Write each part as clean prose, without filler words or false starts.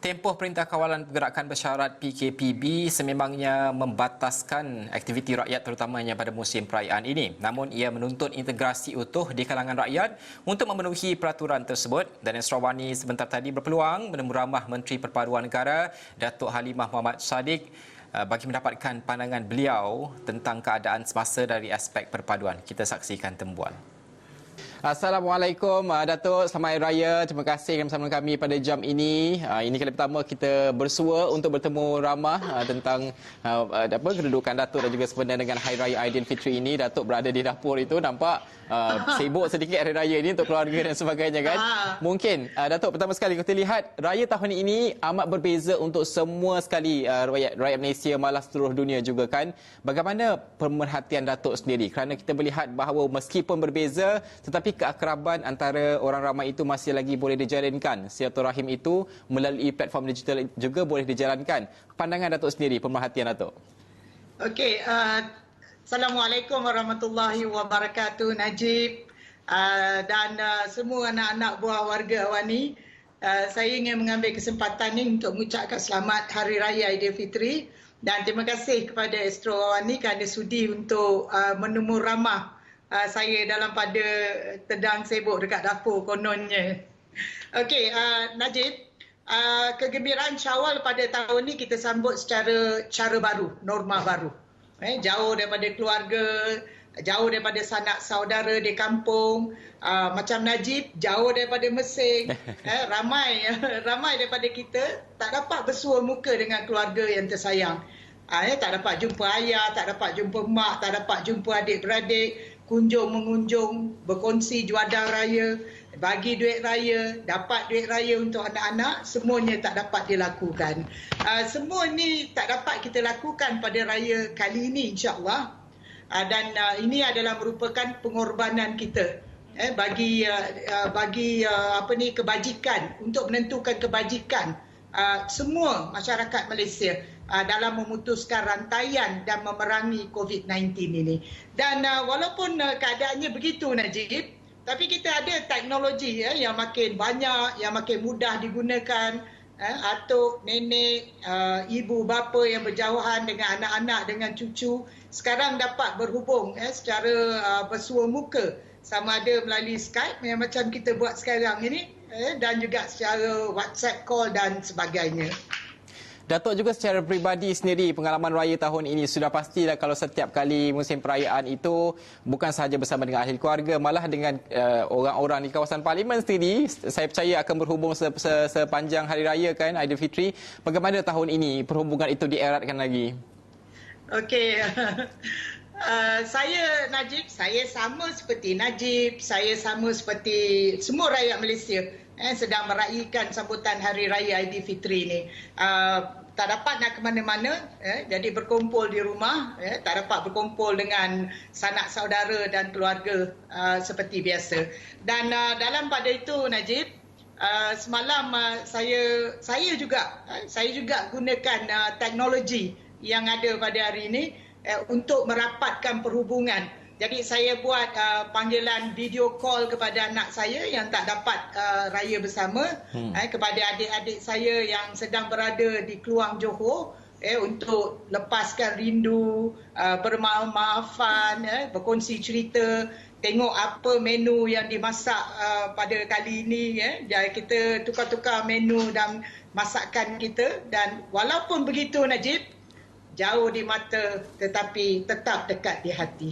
Tempoh Perintah Kawalan Pergerakan Bersyarat PKPB sememangnya membataskan aktiviti rakyat terutamanya pada musim perayaan ini. Namun ia menuntut integrasi utuh di kalangan rakyat untuk memenuhi peraturan tersebut. Dan Esrawani sebentar tadi berpeluang menemu ramah Menteri Perpaduan Negara Datuk Halimah Muhammad Sadiq bagi mendapatkan pandangan beliau tentang keadaan semasa dari aspek perpaduan. Kita saksikan tembuan. Assalamualaikum Datuk, selamat Hari Raya. Terima kasih bersama kami pada jam ini. Ini kali pertama kita bersua untuk bertemu ramah tentang kedudukan Datuk dan juga sebenarnya dengan Hari Raya Aidilfitri ini. Datuk berada di dapur itu, nampak sibuk sedikit Hari Raya ini untuk keluarga dan sebagainya kan. Mungkin Datuk, pertama sekali kita lihat Raya tahun ini amat berbeza untuk semua sekali rakyat Malaysia, malah seluruh dunia juga kan. Bagaimana pemerhatian Datuk sendiri? Kerana kita melihat bahawa meskipun berbeza tetapi keakraban antara orang ramai itu masih lagi boleh dijalinkan. Silaturahim itu melalui platform digital juga boleh dijalankan. Pandangan Datuk sendiri, pemerhatian Datuk. Okey, Assalamualaikum warahmatullahi wabarakatuh Najib dan semua anak-anak buah warga Awani. Saya ingin mengambil kesempatan ini untuk mengucapkan selamat Hari Raya Aidilfitri dan terima kasih kepada Astro Awani kerana sudi untuk menemu ramah saya dalam pada sedang sibuk dekat dapur kononnya. Okey, Najib, kegembiraan Syawal pada tahun ini kita sambut secara cara baru, norma baru. Jauh daripada keluarga, jauh daripada sanak saudara di kampung, macam Najib jauh daripada Mesir. Ramai daripada kita tak dapat bersua muka dengan keluarga yang tersayang. Tak dapat jumpa ayah, tak dapat jumpa mak, tak dapat jumpa adik-beradik, kunjung-mengunjung, berkongsi juadah raya, bagi duit raya, dapat duit raya untuk anak-anak, semuanya tak dapat dilakukan. Semua ni tak dapat kita lakukan pada raya kali ini insya-Allah. Dan ini adalah merupakan pengorbanan kita bagi kebajikan, untuk menentukan kebajikan semua masyarakat Malaysia dalam memutuskan rantaian dan memerangi COVID-19 ini. Dan walaupun keadaannya begitu Najib, tapi kita ada teknologi yang makin banyak, yang makin mudah digunakan. Atuk, nenek, ibu bapa yang berjauhan dengan anak-anak, dengan cucu sekarang dapat berhubung secara bersua muka, sama ada melalui Skype yang macam kita buat sekarang ini, dan juga secara WhatsApp call dan sebagainya. Datuk juga secara peribadi sendiri, pengalaman raya tahun ini sudah pastilah kalau setiap kali musim perayaan itu bukan sahaja bersama dengan ahli keluarga, malah dengan orang-orang di kawasan Parlimen sendiri, saya percaya akan berhubung sepanjang hari raya kan, Aidilfitri. Bagaimana tahun ini perhubungan itu dieratkan lagi? Okey. Saya Najib, saya sama seperti Najib, saya sama seperti semua rakyat Malaysia sedang meraihkan sambutan Hari Raya Aidilfitri ini. Tak dapat nak ke mana-mana, jadi berkumpul di rumah, tak dapat berkumpul dengan sanak saudara dan keluarga seperti biasa. Dan dalam pada itu Najib, semalam saya juga gunakan teknologi yang ada pada hari ini untuk merapatkan perhubungan. Jadi saya buat panggilan video call kepada anak saya yang tak dapat raya bersama, kepada adik-adik saya yang sedang berada di Keluang Johor, untuk lepaskan rindu, bermaaf-maafan, berkongsi cerita, tengok apa menu yang dimasak pada kali ini. Jadi kita tukar-tukar menu dan masakan kita. Dan walaupun begitu Najib, jauh di mata tetapi tetap dekat di hati.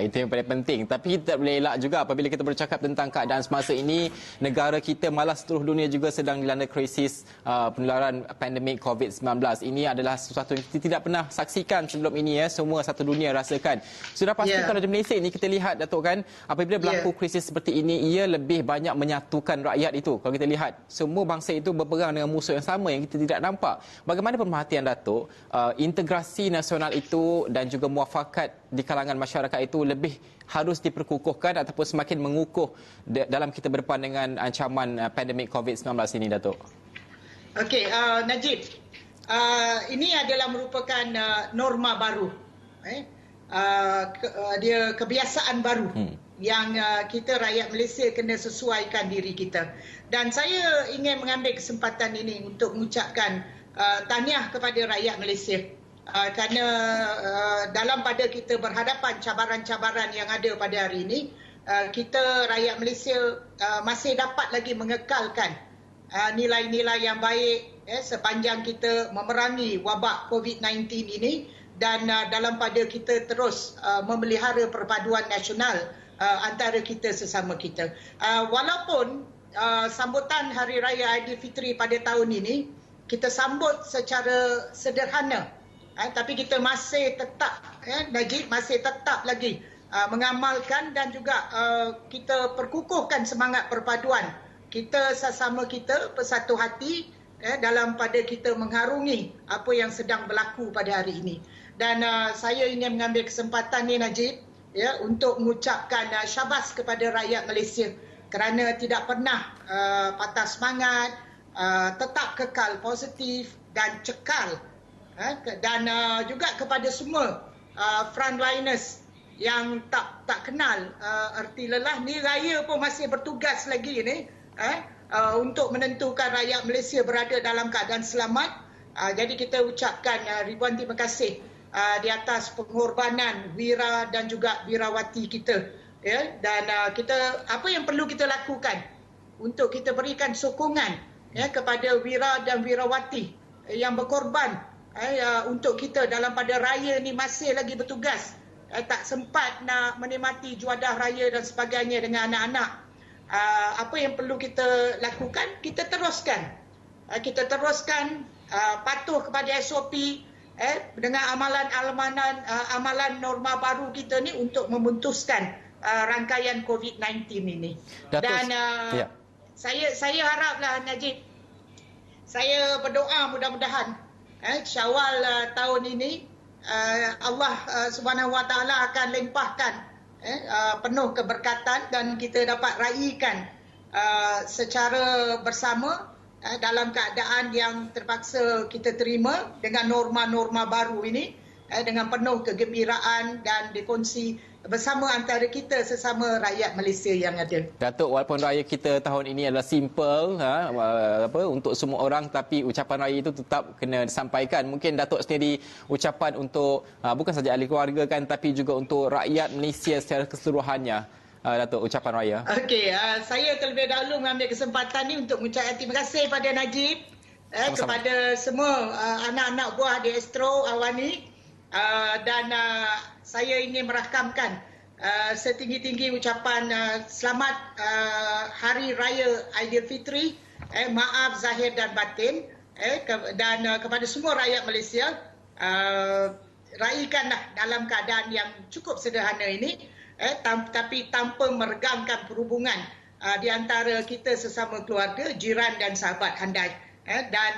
Itu yang paling penting. Tapi kita tak boleh elak juga apabila kita bercakap tentang keadaan semasa ini, negara kita malah seluruh dunia juga sedang dilanda krisis penularan pandemik COVID-19. Ini adalah sesuatu yang kita tidak pernah saksikan sebelum ini, semua satu dunia rasakan. Sudah pasti kalau di Malaysia ini kita lihat Datuk kan, apabila berlaku krisis seperti ini, ia lebih banyak menyatukan rakyat itu. Kalau kita lihat semua bangsa itu berperang dengan musuh yang sama yang kita tidak nampak. Bagaimana pemerhatian Datuk integrasi nasional itu dan juga muafakat di kalangan masyarakat itu lebih harus diperkukuhkan ataupun semakin mengukuh dalam kita berdepan dengan ancaman pandemik COVID-19 ini, Datuk? Okey, Najib, ini adalah merupakan norma baru, dia kebiasaan baru yang kita rakyat Malaysia kena sesuaikan diri kita. Dan saya ingin mengambil kesempatan ini untuk mengucapkan tahniah kepada rakyat Malaysia. Kerana dalam pada kita berhadapan cabaran-cabaran yang ada pada hari ini, kita rakyat Malaysia masih dapat lagi mengekalkan nilai-nilai yang baik sepanjang kita memerangi wabak COVID-19 ini, dan dalam pada kita terus memelihara perpaduan nasional antara kita sesama kita. Walaupun sambutan Hari Raya Aidilfitri pada tahun ini kita sambut secara sederhana, tapi kita masih tetap, Najib, masih tetap lagi mengamalkan dan juga kita perkukuhkan semangat perpaduan kita sesama kita bersatu hati dalam pada kita mengharungi apa yang sedang berlaku pada hari ini. Dan saya ingin mengambil kesempatan ni, Najib, untuk mengucapkan syabas kepada rakyat Malaysia kerana tidak pernah patah semangat, tetap kekal positif dan cekal, dan juga kepada semua frontliners yang tak kenal erti lelah, ni raya pun masih bertugas lagi ni untuk menentukan rakyat Malaysia berada dalam keadaan selamat. Jadi kita ucapkan ribuan terima kasih di atas pengorbanan wira dan juga wirawati kita, dan kita apa yang perlu kita lakukan untuk kita berikan sokongan kepada wira dan wirawati yang berkorban untuk kita dalam pada raya ni masih lagi bertugas, tak sempat nak menikmati juadah raya dan sebagainya dengan anak-anak. Apa yang perlu kita lakukan, kita teruskan. Kita teruskan patuh kepada SOP dengan amalan norma baru kita ni untuk memutuskan rangkaian COVID-19 ini. Dan saya haraplah, Najib, saya berdoa mudah-mudahan Syawal tahun ini Allah Subhanahu Wa Taala akan limpahkan penuh keberkatan dan kita dapat raikan secara bersama dalam keadaan yang terpaksa kita terima dengan norma-norma baru ini, dengan penuh kegembiraan dan dikongsi bersama antara kita sesama rakyat Malaysia yang ada. Datuk, walaupun raya kita tahun ini adalah simple untuk semua orang, tapi ucapan raya itu tetap kena disampaikan. Mungkin Datuk sendiri ucapan untuk bukan saja ahli keluarga kan, tapi juga untuk rakyat Malaysia secara keseluruhannya. Datuk, ucapan raya. Okey, saya terlebih dahulu mengambil kesempatan ini untuk mengucapkan terima kasih kepada Najib, kepada semua anak-anak buah di Astro Awani, dan saya ingin merakamkan setinggi-tinggi ucapan selamat Hari Raya Aidilfitri, maaf zahir dan batin, dan kepada semua rakyat Malaysia, raikanlah dalam keadaan yang cukup sederhana ini, tapi tanpa meregangkan perhubungan di antara kita sesama keluarga, jiran dan sahabat handai. Dan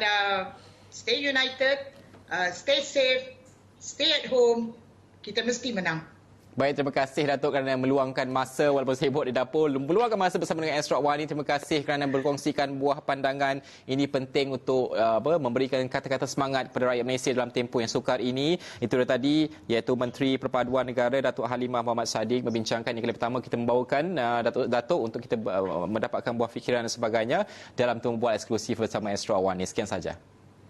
stay united, stay safe, stay at home, kita mesti menang. Baik, terima kasih Datuk kerana meluangkan masa walaupun sibuk di dapur, meluangkan masa bersama dengan Astro Awani. Terima kasih kerana berkongsikan buah pandangan. Ini penting untuk memberikan kata-kata semangat kepada rakyat Malaysia dalam tempoh yang sukar ini. Itu tadi, iaitu Menteri Perpaduan Negara Datuk Halimah Muhammad Sadiq membincangkan yang kali pertama kita membawakan Datuk untuk kita mendapatkan buah fikiran dan sebagainya dalam tumbuh eksklusif bersama Astro Awani. Sekian saja.